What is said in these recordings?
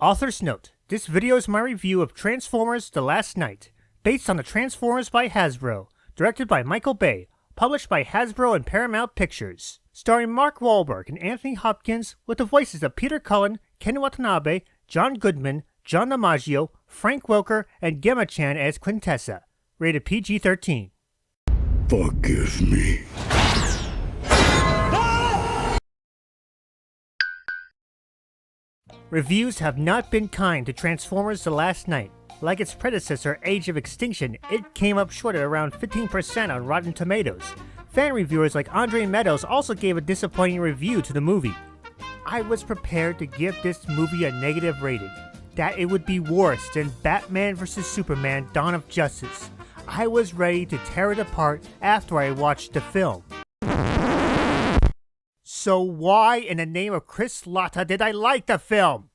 Author's note, this video is my review of Transformers: The Last Knight, based on the Transformers by Hasbro, directed by Michael Bay, published by Hasbro and Paramount Pictures, starring Mark Wahlberg and Anthony Hopkins with the voices of Peter Cullen, Ken Watanabe, John Goodman, John DiMaggio, Frank Welker, and Gemma Chan as Quintessa. Rated PG-13. Forgive me. Reviews have not been kind to Transformers: The Last Knight. Like its predecessor, Age of Extinction, it came up short at around 15% on Rotten Tomatoes. Fan reviewers like Andre Meadows also gave a disappointing review to the movie. I was prepared to give this movie a negative rating, that it would be worse than Batman vs Superman: Dawn of Justice. I was ready to tear it apart after I watched the film. So why in the name of Chris Latta did I like the film?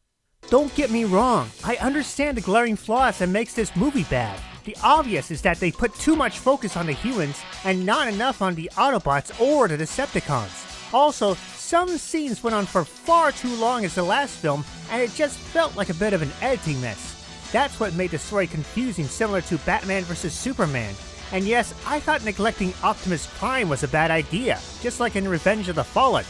Don't get me wrong, I understand the glaring flaws that makes this movie bad. The obvious is that they put too much focus on the humans and not enough on the Autobots or the Decepticons. Also, some scenes went on for far too long as the last film, and it just felt like a bit of an editing mess. That's what made the story confusing, similar to Batman vs Superman. And yes, I thought neglecting Optimus Prime was a bad idea, just like in Revenge of the Fallen.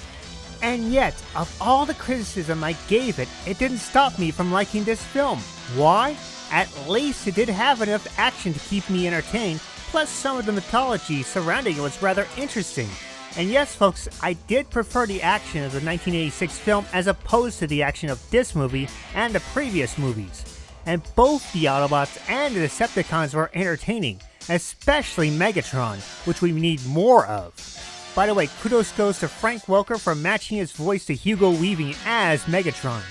And yet, of all the criticism I gave it, it didn't stop me from liking this film. Why? At least it did have enough action to keep me entertained, plus some of the mythology surrounding it was rather interesting. And yes folks, I did prefer the action of the 1986 film as opposed to the action of this movie and the previous movies. And both the Autobots and the Decepticons were entertaining, especially Megatron, which we need more of. By the way, kudos goes to Frank Welker for matching his voice to Hugo Weaving as Megatron.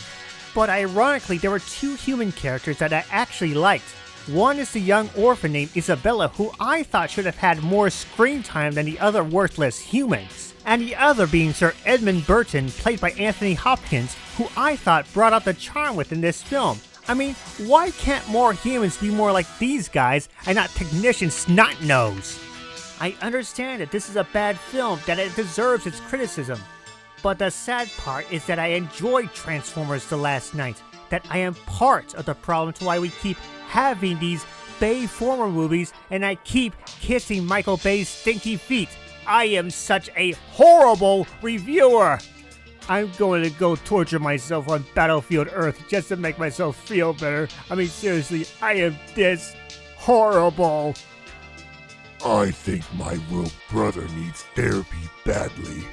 But ironically, there were two human characters that I actually liked. One is the young orphan named Isabella, who I thought should have had more screen time than the other worthless humans. And the other being Sir Edmund Burton, played by Anthony Hopkins, who I thought brought out the charm within this film. I mean, why can't more humans be more like these guys and not technician snot-nose? I understand that this is a bad film, that it deserves its criticism. But the sad part is that I enjoyed Transformers: The Last Knight, that I am part of the problem to why we keep having these Bay-former movies and I keep kissing Michael Bay's stinky feet. I am such a horrible reviewer! I'm going to go torture myself on Battlefield Earth just to make myself feel better. I mean, seriously, I am this horrible. I think my little brother needs therapy badly.